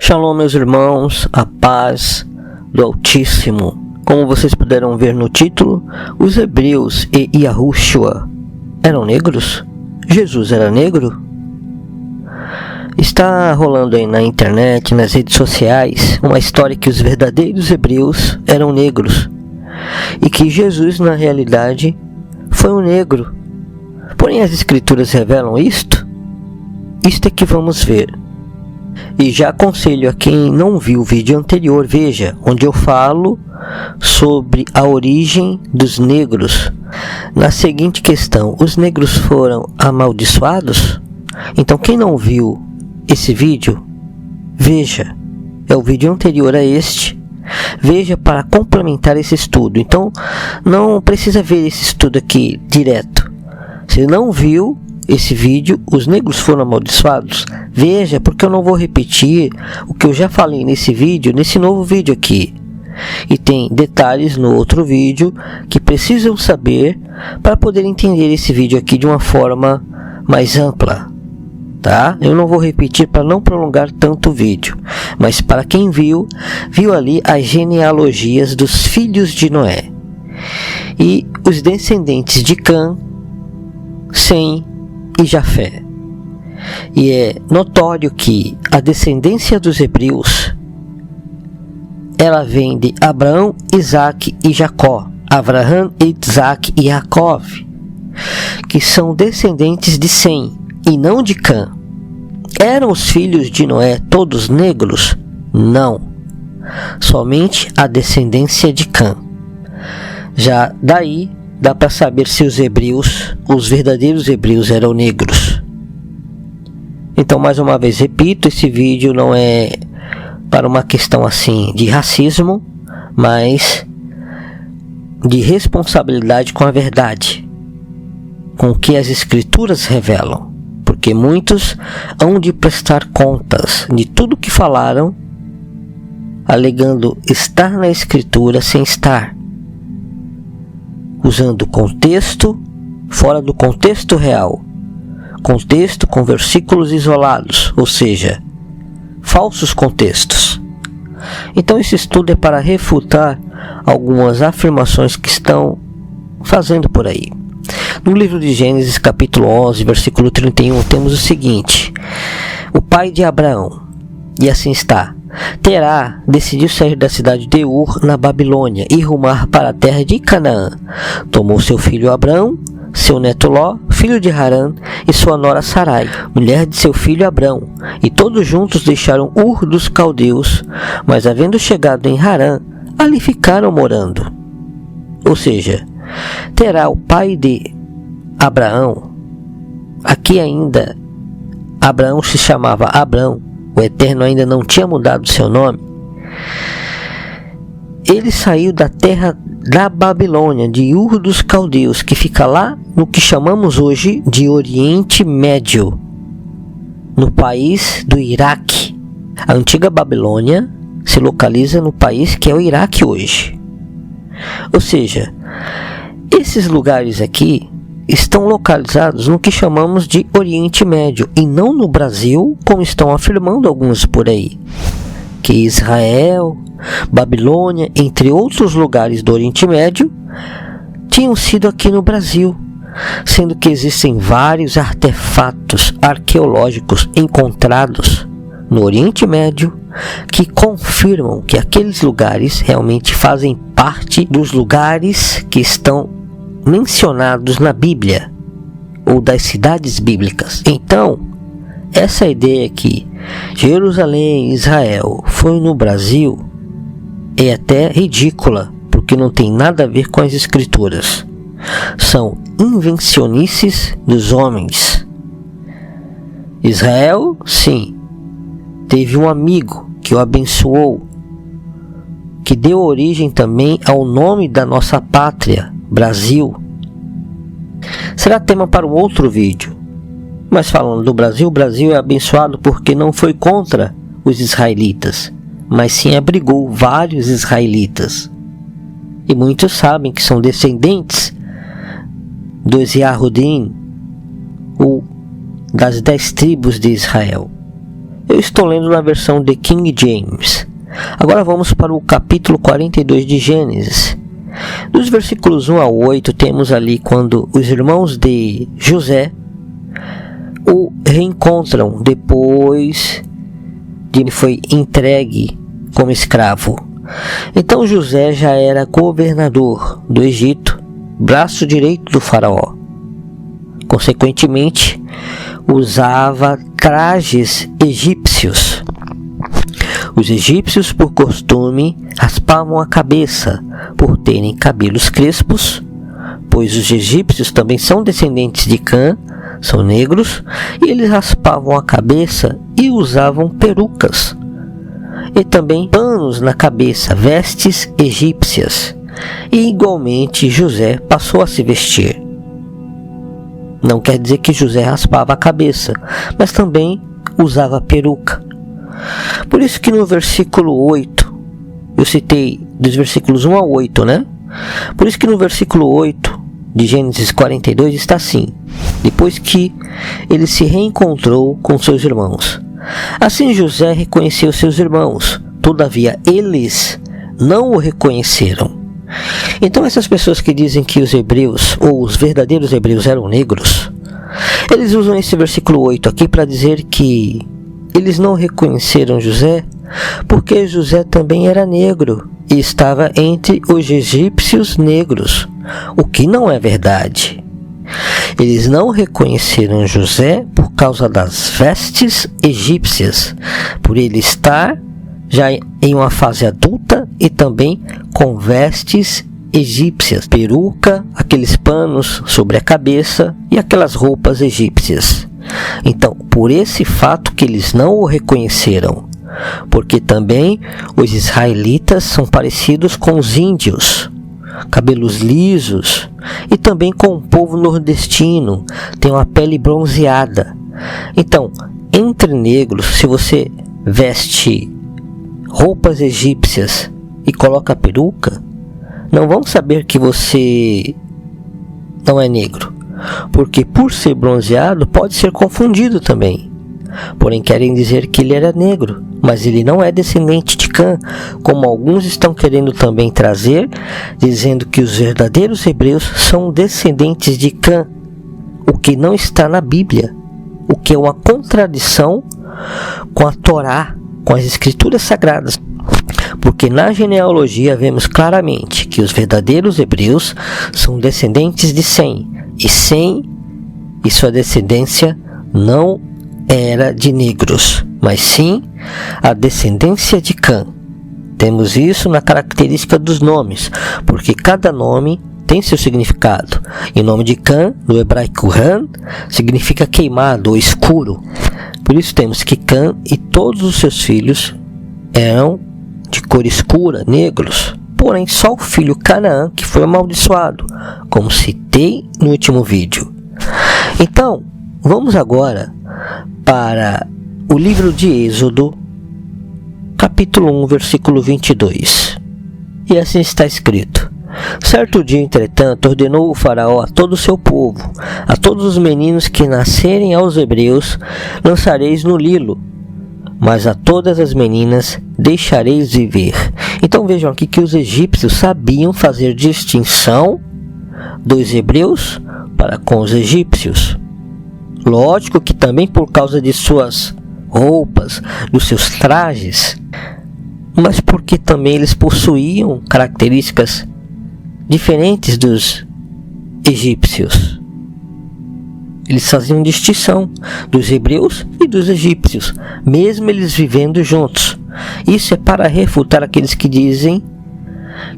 Shalom, meus irmãos, a paz do Altíssimo. Como vocês puderam ver no título, os hebreus e Yahushua eram negros? Jesus era negro? Está rolando aí na internet, nas redes sociais, uma história que os verdadeiros hebreus eram negros e que Jesus, na realidade, foi um negro. Porém, as escrituras revelam isto? Isto é que vamos ver. E já aconselho a quem não viu o vídeo anterior, veja, onde eu falo sobre a origem dos negros. Na seguinte questão: os negros foram amaldiçoados? Então, quem não viu esse vídeo, veja, é o vídeo anterior a este, veja para complementar esse estudo. Então, não precisa ver esse estudo aqui direto. Se não viu esse vídeo, os negros foram amaldiçoados, veja, porque eu não vou repetir o que eu já falei nesse vídeo, nesse novo vídeo aqui. E tem detalhes no outro vídeo que precisam saber para poder entender esse vídeo aqui de uma forma mais ampla, tá? Eu não vou repetir para não prolongar tanto o vídeo, mas para quem viu ali as genealogias dos filhos de Noé e os descendentes de Cã, Sem e Jafé. E é notório que a descendência dos hebreus, ela vem de Abraão, Isaac e Jacó, Abraham, Isaac e Jacó, que são descendentes de Sem e não de Cã. Eram os filhos de Noé todos negros? Não, somente a descendência de Cã. Já daí dá para saber se os hebreus, os verdadeiros hebreus, eram negros. Então, mais uma vez repito, esse vídeo não é para uma questão assim de racismo, mas de responsabilidade com a verdade, com o que as escrituras revelam, porque muitos hão de prestar contas de tudo que falaram, alegando estar na escritura sem estar, usando contexto fora do contexto real, contexto com versículos isolados, ou seja, falsos contextos. Então esse estudo é para refutar algumas afirmações que estão fazendo por aí. No livro de Gênesis, capítulo 11, versículo 31, temos o seguinte: o pai de Abraão, e assim está, Terá decidiu sair da cidade de Ur, na Babilônia, e rumar para a terra de Canaã. Tomou seu filho Abrão, seu neto Ló, filho de Harã, e sua nora Sarai, mulher de seu filho Abrão, e todos juntos deixaram Ur dos caldeus, mas havendo chegado em Harã, ali ficaram morando. Ou seja, Terá, o pai de Abraão, aqui ainda Abraão se chamava Abrão, o Eterno ainda não tinha mudado seu nome. Ele saiu da terra da Babilônia, de Ur dos Caldeus, que fica lá no que chamamos hoje de Oriente Médio, no país do Iraque. A antiga Babilônia se localiza no país que é o Iraque hoje. Ou seja, esses lugares aqui estão localizados no que chamamos de Oriente Médio, e não no Brasil, como estão afirmando alguns por aí, que Israel, Babilônia, entre outros lugares do Oriente Médio, tinham sido aqui no Brasil, sendo que existem vários artefatos arqueológicos encontrados no Oriente Médio que confirmam que aqueles lugares realmente fazem parte dos lugares que estão mencionados na Bíblia, ou das cidades bíblicas. Então, essa ideia que Jerusalém, Israel, foi no Brasil, é até ridícula, porque não tem nada a ver com as escrituras. São invencionices dos homens. Israel, sim, teve um amigo que o abençoou, que deu origem também ao nome da nossa pátria, Brasil. Será tema para um outro vídeo. Mas falando do Brasil, o Brasil é abençoado porque não foi contra os israelitas, mas sim abrigou vários israelitas. E muitos sabem que são descendentes dos Yahudim, ou das 10 tribos de Israel. Eu estou lendo na versão de King James. Agora vamos para o capítulo 42 de Gênesis. Dos versículos 1 a 8, temos ali quando os irmãos de José o reencontram depois de ele foi entregue como escravo. Então José já era governador do Egito, braço direito do faraó. Consequentemente, usava trajes egípcios. Os egípcios, por costume, raspavam a cabeça por terem cabelos crespos, pois os egípcios também são descendentes de Cã, são negros, e eles raspavam a cabeça e usavam perucas. E também panos na cabeça, vestes egípcias. E igualmente José passou a se vestir. Não quer dizer que José raspava a cabeça, mas também usava peruca. Por isso que no versículo 8, eu citei dos versículos 1 a 8, né? Por isso que no versículo 8 de Gênesis 42 está assim: depois que ele se reencontrou com seus irmãos. Assim José reconheceu seus irmãos, todavia eles não o reconheceram. Então essas pessoas que dizem que os hebreus, ou os verdadeiros hebreus, eram negros, eles usam esse versículo 8 aqui para dizer que eles não reconheceram José porque José também era negro e estava entre os egípcios negros, o que não é verdade. Eles não reconheceram José por causa das vestes egípcias, por ele estar já em uma fase adulta e também com vestes egípcias, peruca, aqueles panos sobre a cabeça e aquelas roupas egípcias. Então, por esse fato que eles não o reconheceram, porque também os israelitas são parecidos com os índios, cabelos lisos, e também com o povo nordestino, tem uma pele bronzeada. Então, entre negros, se você veste roupas egípcias e coloca peruca, não vão saber que você não é negro, porque por ser bronzeado pode ser confundido também. Porém querem dizer que ele era negro, mas ele não é descendente de Cã, como alguns estão querendo também trazer, dizendo que os verdadeiros hebreus são descendentes de Cã, o que não está na Bíblia, o que é uma contradição com a Torá, com as escrituras sagradas. Porque na genealogia vemos claramente que os verdadeiros hebreus são descendentes de Sem, e Sem e sua descendência não era de negros, mas sim a descendência de Cã. Temos isso na característica dos nomes, porque cada nome tem seu significado. E o nome de Cã, no hebraico Han, significa queimado ou escuro. Por isso temos que Cã e todos os seus filhos eram de cor escura, negros. Porém, só o filho Canaã que foi amaldiçoado, como citei no último vídeo. Então, vamos agora para o livro de Êxodo, capítulo 1, versículo 22. E assim está escrito: certo dia, entretanto, ordenou o faraó a todo o seu povo, a todos os meninos que nascerem aos hebreus, lançareis no Nilo, mas a todas as meninas deixareis viver. Então vejam aqui que os egípcios sabiam fazer distinção dos hebreus para com os egípcios. Lógico que também por causa de suas roupas, dos seus trajes, mas porque também eles possuíam características diferentes dos egípcios. Eles faziam distinção dos hebreus e dos egípcios, mesmo eles vivendo juntos. Isso é para refutar aqueles que dizem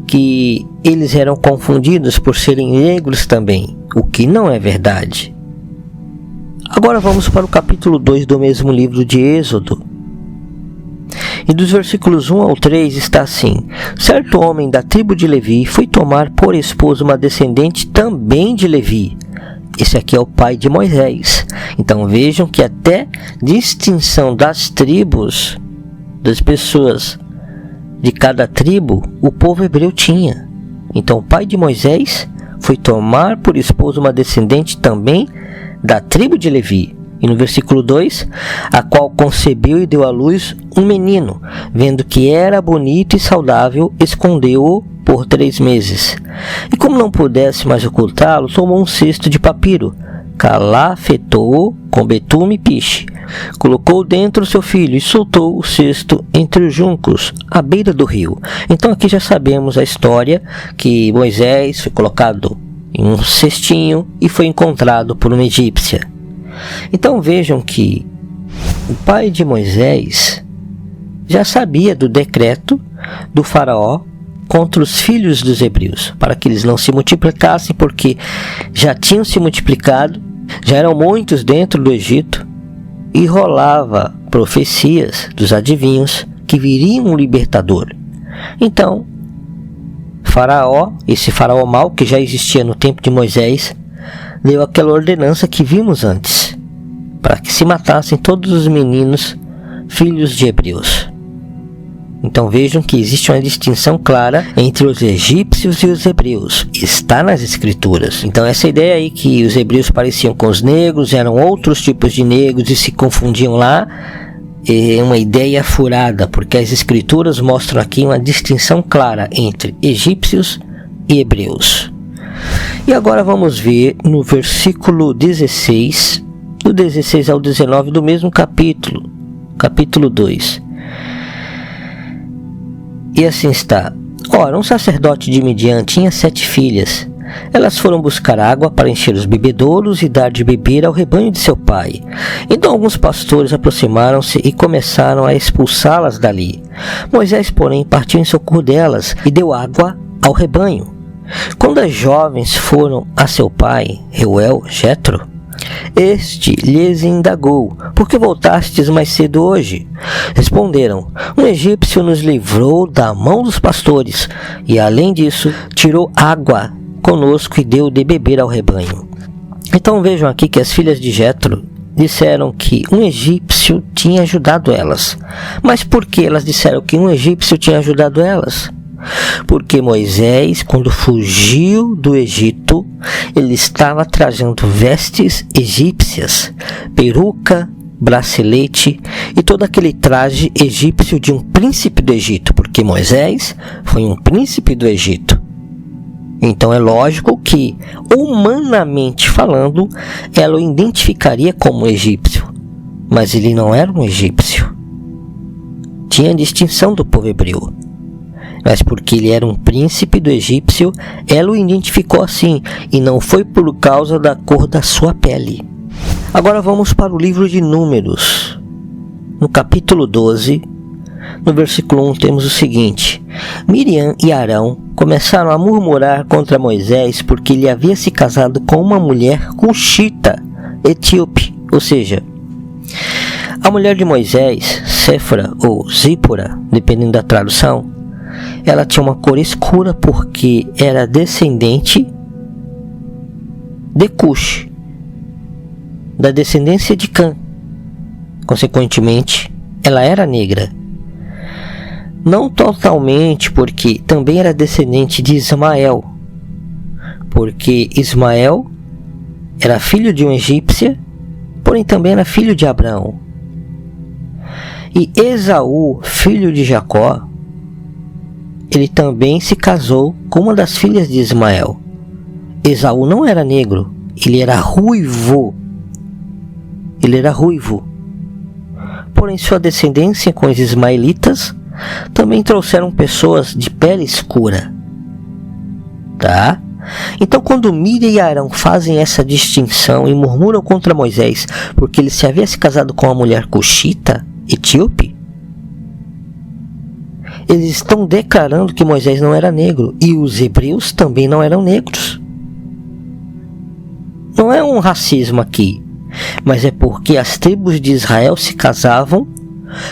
que eles eram confundidos por serem negros também, o que não é verdade. Agora vamos para o capítulo 2 do mesmo livro de Êxodo. E dos versículos 1 ao 3 está assim: certo homem da tribo de Levi foi tomar por esposa uma descendente também de Levi. Esse aqui é o pai de Moisés. Então vejam que até distinção das tribos, das pessoas de cada tribo, o povo hebreu tinha. Então o pai de Moisés foi tomar por esposa uma descendente também da tribo de Levi. E no versículo 2, a qual concebeu e deu à luz um menino, vendo que era bonito e saudável, escondeu-o por 3 meses. E como não pudesse mais ocultá-lo, tomou um cesto de papiro, calafetou-o com betume e piche, colocou dentro seu filho e soltou o cesto entre os juncos, à beira do rio. Então aqui já sabemos a história, que Moisés foi colocado em um cestinho e foi encontrado por uma egípcia. Então vejam que o pai de Moisés já sabia do decreto do faraó contra os filhos dos hebreus, para que eles não se multiplicassem, porque já tinham se multiplicado, já eram muitos dentro do Egito, e rolava profecias dos adivinhos que viria um libertador. Então, Faraó, esse faraó mau que já existia no tempo de Moisés, deu aquela ordenança que vimos antes, para que se matassem todos os meninos filhos de hebreus. Então vejam que existe uma distinção clara entre os egípcios e os hebreus. Está nas escrituras. Então essa ideia aí que os hebreus pareciam com os negros, eram outros tipos de negros e se confundiam lá, é uma ideia furada, porque as escrituras mostram aqui uma distinção clara entre egípcios e hebreus. E agora vamos ver no versículo 16, do 16 ao 19 do mesmo capítulo, capítulo 2. E assim está: ora, um sacerdote de Midian tinha 7 filhas. Elas foram buscar água para encher os bebedouros e dar de beber ao rebanho de seu pai. Então alguns pastores aproximaram-se e começaram a expulsá-las dali. Moisés, porém, partiu em socorro delas e deu água ao rebanho. Quando as jovens foram a seu pai, Reuel, Jetro, este lhes indagou: por que voltastes mais cedo hoje? Responderam: um egípcio nos livrou da mão dos pastores, e além disso, tirou água conosco e deu de beber ao rebanho. Então vejam aqui que as filhas de Jetro disseram que um egípcio tinha ajudado elas. Mas por que elas disseram que um egípcio tinha ajudado elas? Porque Moisés, quando fugiu do Egito, ele estava trazendo vestes egípcias, peruca, bracelete e todo aquele traje egípcio de um príncipe do Egito, porque Moisés foi um príncipe do Egito. Então é lógico que, humanamente falando, ela o identificaria como egípcio, mas ele não era um egípcio. Tinha distinção do povo hebreu. Mas porque ele era um príncipe do egípcio, ela o identificou assim, e não foi por causa da cor da sua pele. Agora vamos para o livro de Números. No capítulo 12, no versículo 1, temos o seguinte: Miriam e Arão começaram a murmurar contra Moisés porque ele havia se casado com uma mulher cuxita, etíope, ou seja, a mulher de Moisés, Séfora ou Zípora, dependendo da tradução, ela tinha uma cor escura porque era descendente de Cush, da descendência de Cã. Consequentemente, ela era negra. Não totalmente, porque também era descendente de Ismael, porque Ismael era filho de uma egípcia, porém também era filho de Abraão. E Esaú, filho de Jacó, ele também se casou com uma das filhas de Ismael. Esaú não era negro, ele era ruivo. Porém, sua descendência com os ismaelitas também trouxeram pessoas de pele escura. Tá? Então, quando Miriam e Arão fazem essa distinção e murmuram contra Moisés porque ele se havia se casado com uma mulher cuxita, etíope, eles estão declarando que Moisés não era negro e os hebreus também não eram negros. Não é um racismo aqui, mas é porque as tribos de Israel se casavam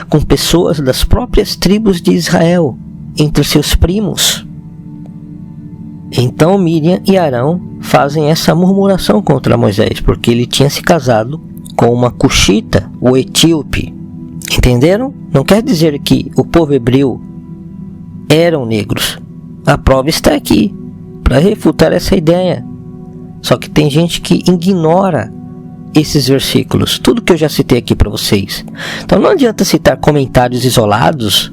com pessoas das próprias tribos de Israel, entre seus primos. Então Miriam e Arão fazem essa murmuração contra Moisés, porque ele tinha se casado com uma cuxita, o etíope. Entenderam? Não quer dizer que o povo hebreu eram negros. A prova está aqui, para refutar essa ideia. Só que tem gente que ignora esses versículos, tudo que eu já citei aqui para vocês. Então não adianta citar comentários isolados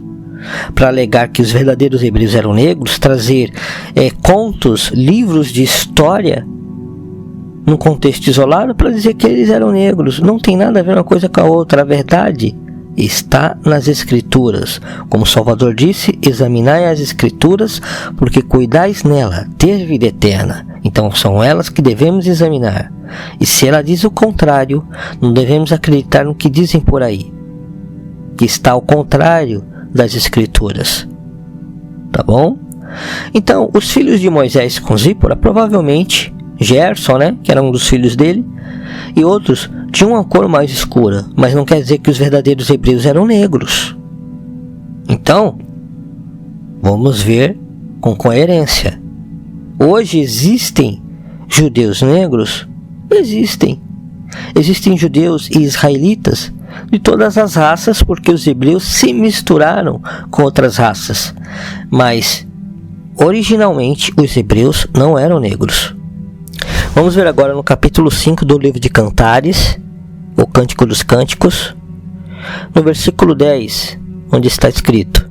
para alegar que os verdadeiros hebreus eram negros, trazer contos, livros de história num contexto isolado para dizer que eles eram negros. Não tem nada a ver uma coisa com a outra. A verdade está nas Escrituras. Como o Salvador disse, examinai as Escrituras, porque cuidais nela ter vida eterna. Então são elas que devemos examinar. E se ela diz o contrário, não devemos acreditar no que dizem por aí, que está ao contrário das Escrituras. Tá bom? Então, os filhos de Moisés com Zípora, provavelmente Gerson, que era um dos filhos dele, e outros tinham uma cor mais escura, mas não quer dizer que os verdadeiros hebreus eram negros. Então, vamos ver com coerência. Hoje existem judeus negros? Existem. Existem judeus e israelitas de todas as raças, porque os hebreus se misturaram com outras raças. Mas, originalmente, os hebreus não eram negros. Vamos ver agora no capítulo 5 do livro de Cantares, o Cântico dos Cânticos, no versículo 10, onde está escrito: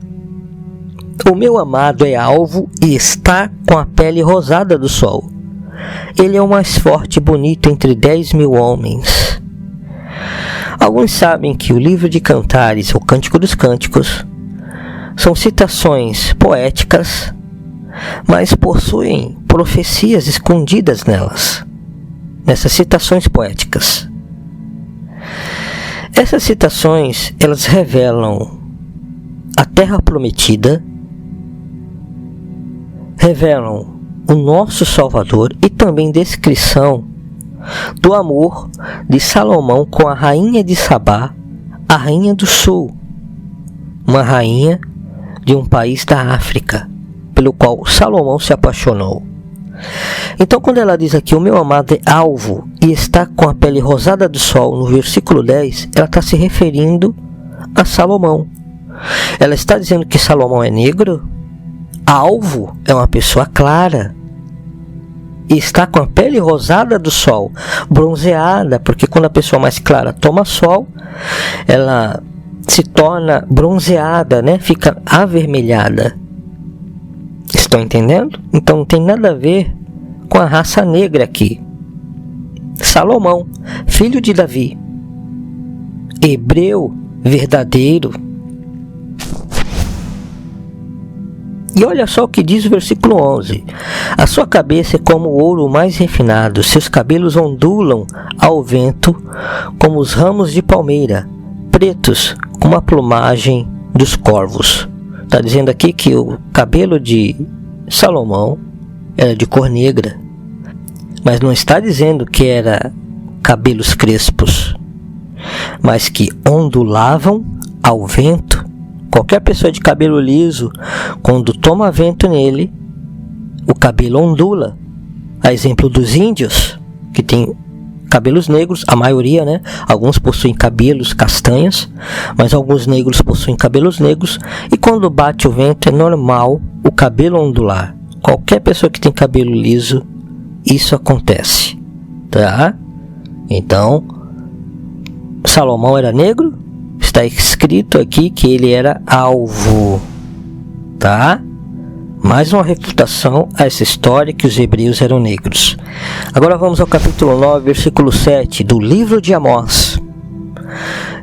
O meu amado é alvo e está com a pele rosada do sol. Ele é o mais forte e bonito entre 10.000 homens. Alguns sabem que o livro de Cantares, o Cântico dos Cânticos, são citações poéticas, mas possuem profecias escondidas nessas citações poéticas. Essas citações, elas revelam a terra prometida, revelam o nosso Salvador e também descrição do amor de Salomão com a rainha de Sabá, a rainha do sul, uma rainha de um país da África, pelo qual Salomão se apaixonou. Então, quando ela diz aqui, o meu amado é alvo e está com a pele rosada do sol, no versículo 10, ela está se referindo a Salomão. Ela está dizendo que Salomão é negro? Alvo é uma pessoa clara e está com a pele rosada do sol, bronzeada, porque quando a pessoa mais clara toma sol, ela se torna bronzeada, fica avermelhada. Estão entendendo? Então não tem nada a ver com a raça negra aqui. Salomão, filho de Davi, hebreu verdadeiro. E olha só o que diz o versículo 11. A sua cabeça é como o ouro mais refinado, seus cabelos ondulam ao vento como os ramos de palmeira, pretos como a plumagem dos corvos. Está dizendo aqui que o cabelo de Salomão era de cor negra, mas não está dizendo que era cabelos crespos, mas que ondulavam ao vento. Qualquer pessoa de cabelo liso, quando toma vento nele, o cabelo ondula. A exemplo dos índios, que tem cabelos negros, a maioria, Alguns possuem cabelos castanhos, mas alguns negros possuem cabelos negros, e quando bate o vento é normal o cabelo ondular. Qualquer pessoa que tem cabelo liso, isso acontece, tá? Então, Salomão era negro? Está escrito aqui que ele era alvo, tá? Mais uma refutação a essa história que os hebreus eram negros. Agora vamos ao capítulo 9, versículo 7 do livro de Amós.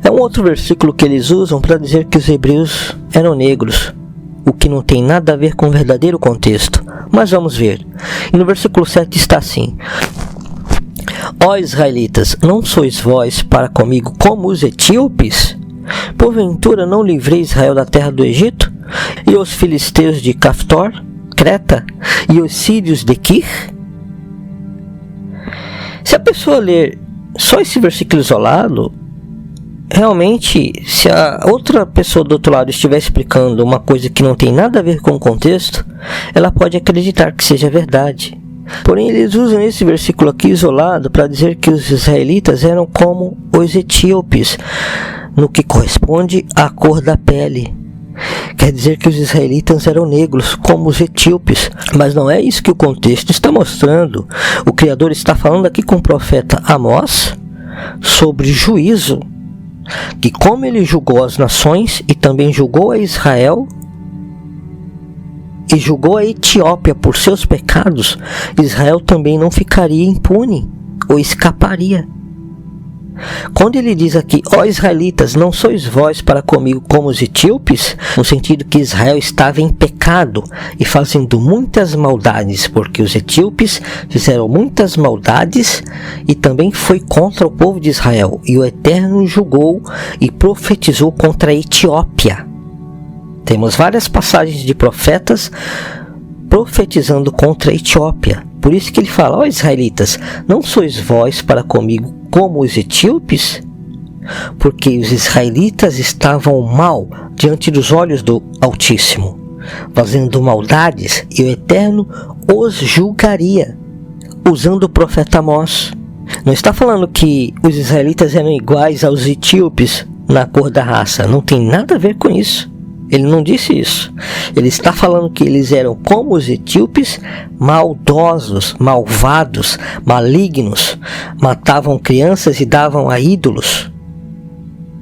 É um outro versículo que eles usam para dizer que os hebreus eram negros, o que não tem nada a ver com o verdadeiro contexto. Mas vamos ver. E no versículo 7 está assim: Ó israelitas, não sois vós para comigo como os etíopes? Porventura não livrei Israel da terra do Egito? E os filisteus de Caftor, Creta, e os sírios de Quir? Se a pessoa ler só esse versículo isolado, realmente, se a outra pessoa do outro lado estiver explicando uma coisa que não tem nada a ver com o contexto, ela pode acreditar que seja verdade. Porém, eles usam esse versículo aqui isolado para dizer que os israelitas eram como os etíopes, no que corresponde à cor da pele. Quer dizer que os israelitas eram negros, como os etíopes. Mas não é isso que o contexto está mostrando. O Criador está falando aqui com o profeta Amós, sobre juízo, que como ele julgou as nações e também julgou a Israel e julgou a Etiópia por seus pecados, Israel também não ficaria impune ou escaparia. Quando ele diz aqui, ó israelitas, não sois vós para comigo como os etíopes, no sentido que Israel estava em pecado e fazendo muitas maldades, porque os etíopes fizeram muitas maldades e também foi contra o povo de Israel, e o Eterno julgou e profetizou contra a Etiópia. Temos várias passagens de profetas profetizando contra a Etiópia. Por isso que ele fala, ó israelitas, não sois vós para comigo como os etíopes? Porque os israelitas estavam mal diante dos olhos do Altíssimo, fazendo maldades, e o Eterno os julgaria, usando o profeta Amós. Não está falando que os israelitas eram iguais aos etíopes na cor da raça, não tem nada a ver com isso. Ele não disse isso. Ele está falando que eles eram como os etíopes, maldosos, malvados, malignos, matavam crianças e davam a ídolos,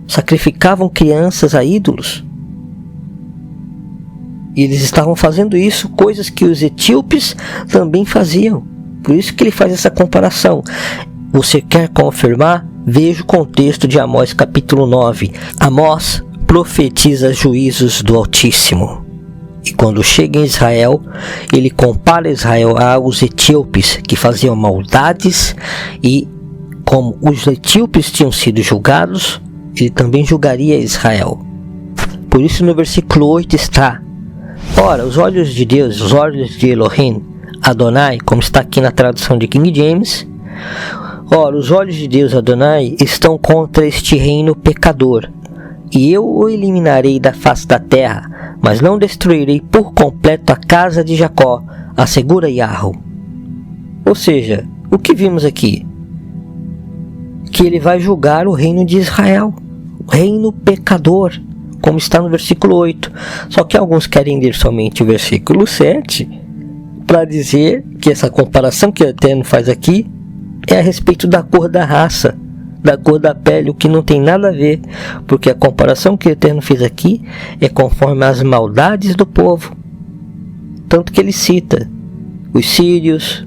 sacrificavam crianças a ídolos. E eles estavam fazendo isso, coisas que os etíopes também faziam. Por isso que ele faz essa comparação. Você quer confirmar? Veja o contexto de Amós capítulo 9. Amós profetiza juízos do Altíssimo. E quando chega em Israel, ele compara Israel aos etíopes, que faziam maldades, e como os etíopes tinham sido julgados, ele também julgaria Israel. Por isso no versículo 8 está, ora, os olhos de Deus, os olhos de Elohim, Adonai, como está aqui na tradução de King James, ora, os olhos de Deus, Adonai, estão contra este reino pecador, e eu o eliminarei da face da terra, mas não destruirei por completo a casa de Jacó, assegura Yahweh. Ou seja, o que vimos aqui? Que ele vai julgar o reino de Israel, o reino pecador, como está no versículo 8. Só que alguns querem ler somente o versículo 7 para dizer que essa comparação que o Eterno faz aqui é a respeito da cor da raça, da cor da pele, o que não tem nada a ver, porque a comparação que o Eterno fez aqui é conforme as maldades do povo. Tanto que ele cita os sírios,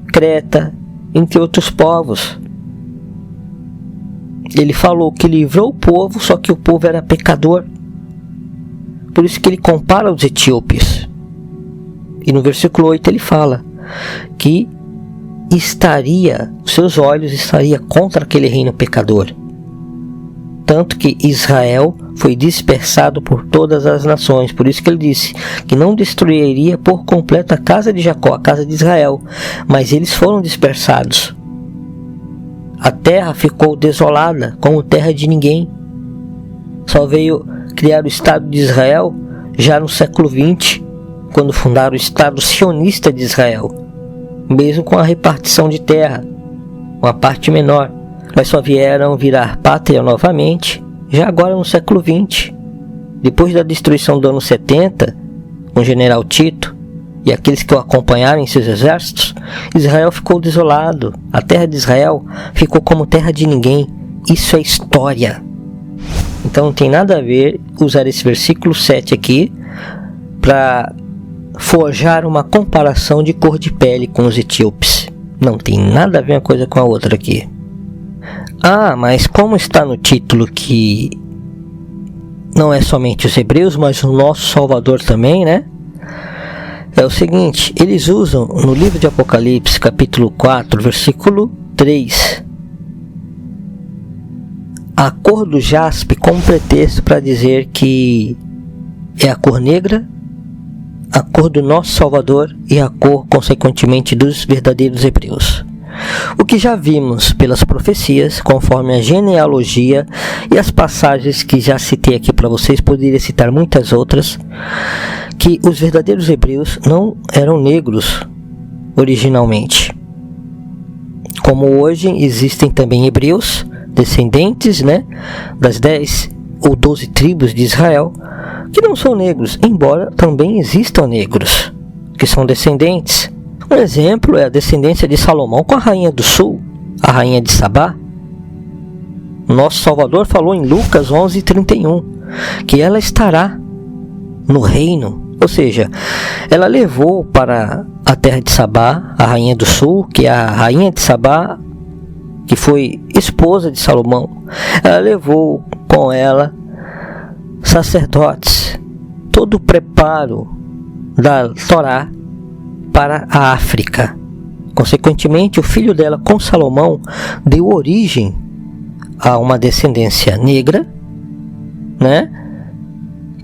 Creta, entre outros povos. Ele falou que livrou o povo, só que o povo era pecador. Por isso que ele compara os etíopes. E no versículo 8 ele fala que seus olhos estariam contra aquele reino pecador. Tanto que Israel foi dispersado por todas as nações. Por isso que ele disse que não destruiria por completo a casa de Jacó, a casa de Israel, mas eles foram dispersados. A terra ficou desolada, como terra de ninguém. Só veio criar o Estado de Israel já no século 20, quando fundaram o Estado sionista de Israel, mesmo com a repartição de terra, uma parte menor, mas só vieram virar pátria novamente, já agora no século 20, depois da destruição do ano 70, com o general Tito e aqueles que o acompanharam em seus exércitos. Israel ficou desolado, a terra de Israel ficou como terra de ninguém. Isso é história. Então não tem nada a ver usar esse versículo 7 aqui para forjar uma comparação de cor de pele com os etíopes. Não tem nada a ver uma coisa com a outra aqui. Ah, mas como está no título que não é somente os hebreus, mas o nosso Salvador também, né? É o seguinte, eles usam no livro de Apocalipse, capítulo 4, versículo 3, a cor do jaspe como pretexto para dizer que é a cor negra, a cor do nosso Salvador e a cor, consequentemente, dos verdadeiros hebreus. O que já vimos pelas profecias, conforme a genealogia e as passagens que já citei aqui para vocês, poderia citar muitas outras, que os verdadeiros hebreus não eram negros originalmente. Como hoje existem também hebreus, descendentes, das 10 ou 12 tribos de Israel, que não são negros, embora também existam negros, que são descendentes. Um exemplo é a descendência de Salomão com a rainha do sul, a rainha de Sabá. Nosso Salvador falou em Lucas 11:31 que ela estará no reino, ou seja, ela levou para a terra de Sabá, a rainha do sul, que é a rainha de Sabá, que foi esposa de Salomão. Ela levou com ela sacerdotes, todo o preparo da Torá para a África. Consequentemente, o filho dela com Salomão deu origem a uma descendência negra, né?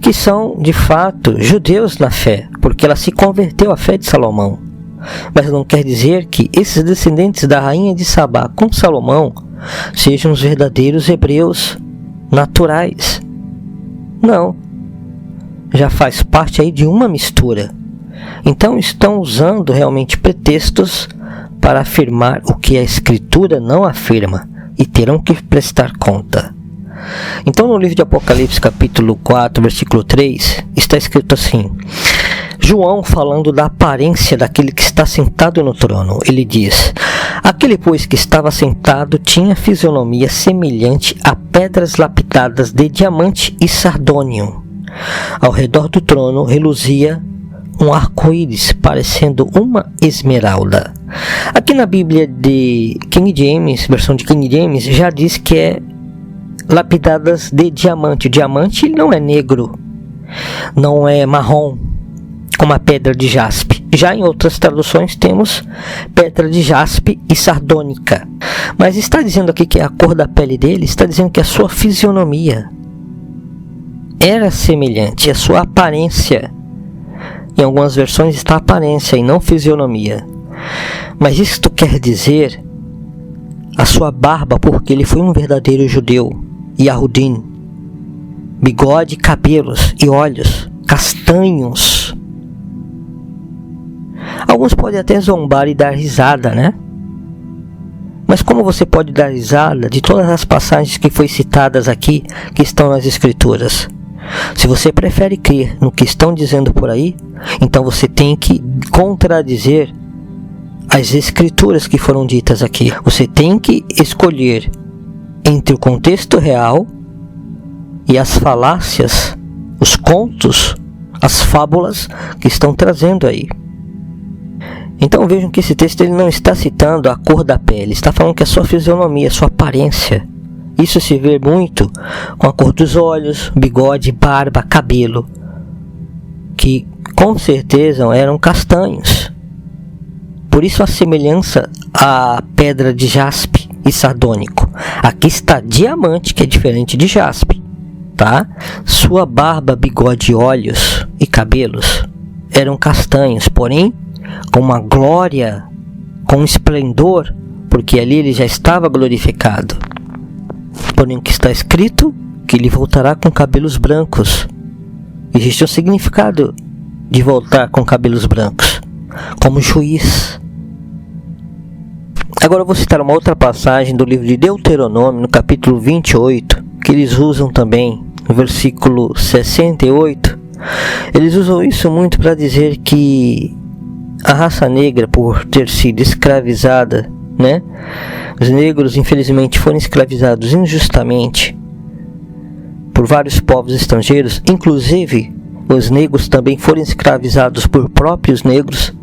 Que são de fato judeus na fé, porque ela se converteu à fé de Salomão. Mas não quer dizer que esses descendentes da rainha de Sabá com Salomão sejam os verdadeiros hebreus naturais. Não, já faz parte aí de uma mistura. Então estão usando realmente pretextos para afirmar o que a Escritura não afirma, e terão que prestar conta. Então no livro de Apocalipse capítulo 4, versículo 3, está escrito assim: João falando da aparência daquele que está sentado no trono, ele diz: aquele pois que estava sentado tinha fisionomia semelhante a pedras lapidadas de diamante e sardônio. Ao redor do trono reluzia um arco-íris parecendo uma esmeralda. Aqui na Bíblia de King James, versão de King James, já diz que é lapidadas de diamante. O diamante não é negro, não é marrom, como a pedra de jaspe. Já em outras traduções temos pedra de jaspe e sardônica. Mas está dizendo aqui que a cor da pele dele, está dizendo que a sua fisionomia era semelhante, a sua aparência. Em algumas versões está aparência e não fisionomia. Mas isto quer dizer a sua barba, porque ele foi um verdadeiro judeu, Yahudim. Bigode, cabelos e olhos castanhos. Alguns podem até zombar e dar risada, né? Mas como você pode dar risada de todas as passagens que foi citadas aqui, que estão nas Escrituras? Se você prefere crer no que estão dizendo por aí, então você tem que contradizer as Escrituras que foram ditas aqui. Você tem que escolher entre o contexto real e as falácias, os contos, as fábulas que estão trazendo aí. Então vejam que esse texto ele não está citando a cor da pele, está falando que a sua fisionomia, a sua aparência. Isso se vê muito com a cor dos olhos, bigode, barba, cabelo, que com certeza eram castanhos. Por isso a semelhança à pedra de jaspe e sardônico. Aqui está diamante, que é diferente de jaspe, tá? Sua barba, bigode, olhos e cabelos eram castanhos, porém com uma glória, com um esplendor, porque ali ele já estava glorificado. Porém o que está escrito, que ele voltará com cabelos brancos. Existe um significado de voltar com cabelos brancos, como juiz. Agora eu vou citar uma outra passagem do livro de Deuteronômio, no capítulo 28, que eles usam também, no versículo 68. Eles usam isso muito para dizer que a raça negra, por ter sido escravizada, né? Os negros, infelizmente, foram escravizados injustamente por vários povos estrangeiros. Inclusive, os negros também foram escravizados por próprios negros.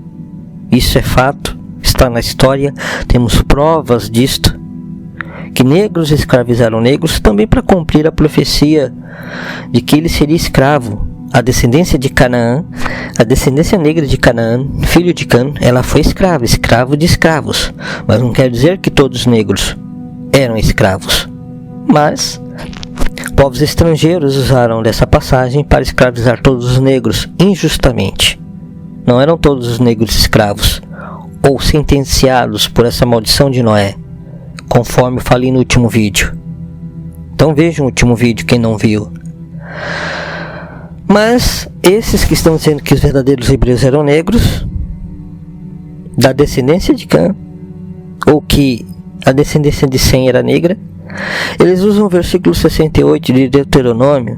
Isso é fato, está na história. Temos provas disto, que negros escravizaram negros também para cumprir a profecia de que ele seria escravo. A descendência de Canaã, a descendência negra de Canaã, filho de Cã, ela foi escrava, escravo de escravos. Mas não quer dizer que todos os negros eram escravos. Mas povos estrangeiros usaram dessa passagem para escravizar todos os negros injustamente. Não eram todos os negros escravos ou sentenciados por essa maldição de Noé, conforme falei no último vídeo. Então vejam o último vídeo, quem não viu. Mas esses que estão dizendo que os verdadeiros hebreus eram negros, da descendência de Cã, ou que a descendência de Sem era negra, eles usam o versículo 68 de Deuteronômio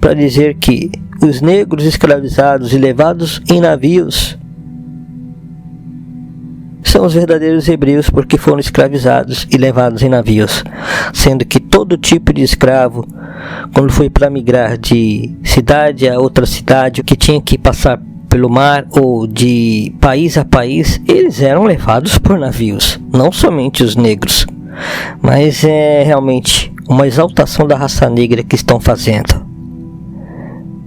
para dizer que os negros escravizados e levados em navios são os verdadeiros hebreus porque foram escravizados e levados em navios, sendo que todo tipo de escravo, quando foi para migrar de cidade a outra cidade, que tinha que passar pelo mar ou de país a país, eles eram levados por navios, não somente os negros. Mas é realmente uma exaltação da raça negra que estão fazendo.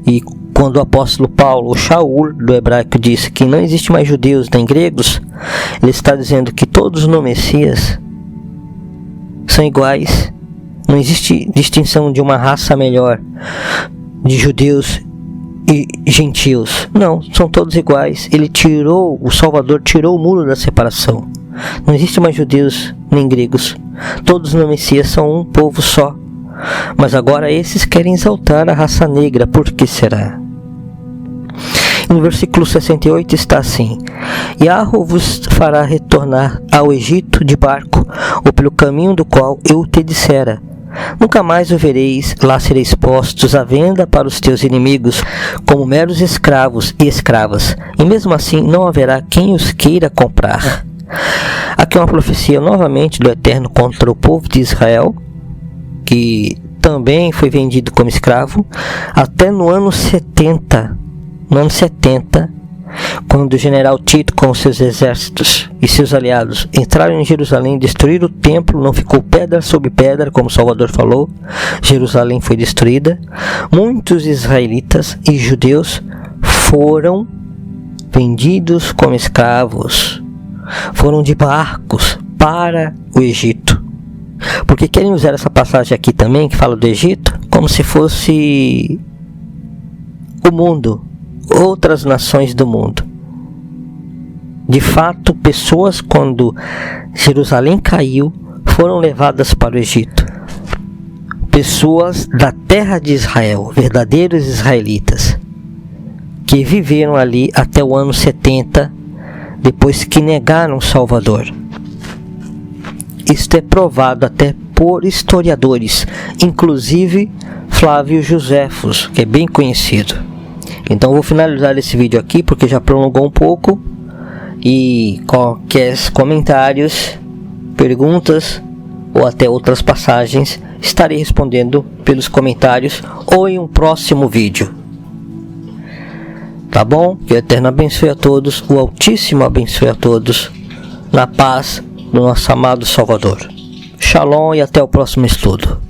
E quando o apóstolo Paulo, o Shaul do hebraico, disse que não existe mais judeus nem gregos, ele está dizendo que todos no Messias são iguais. Não existe distinção de uma raça melhor, de judeus e gentios. Não, são todos iguais. O Salvador tirou o muro da separação. Não existe mais judeus nem gregos. Todos no Messias são um povo só. Mas agora esses querem exaltar a raça negra. Por que será? No versículo 68 está assim: Yahweh vos fará retornar ao Egito de barco, ou pelo caminho do qual eu te dissera. Nunca mais o vereis, lá sereis postos à venda para os teus inimigos, como meros escravos e escravas, e mesmo assim não haverá quem os queira comprar. Aqui é uma profecia novamente do Eterno contra o povo de Israel, que também foi vendido como escravo, até no ano 70. No ano 70, quando o general Tito com seus exércitos e seus aliados entraram em Jerusalém, destruíram o templo, não ficou pedra sobre pedra, como Salvador falou, Jerusalém foi destruída. Muitos israelitas e judeus foram vendidos como escravos, foram de barcos para o Egito, porque querem usar essa passagem aqui também, que fala do Egito, como se fosse o mundo, outras nações do mundo. De fato, pessoas, quando Jerusalém caiu, foram levadas para o Egito. Pessoas da terra de Israel, verdadeiros israelitas, que viveram ali até o ano 70, depois que negaram o Salvador. Isto é provado até por historiadores, inclusive Flávio Joséfos, que é bem conhecido. Então vou finalizar esse vídeo aqui porque já prolongou um pouco, e qualquer comentários, perguntas ou até outras passagens estarei respondendo pelos comentários ou em um próximo vídeo. Tá bom? Que o Eterno abençoe a todos, o Altíssimo abençoe a todos, na paz do nosso amado Salvador. Shalom e até o próximo estudo.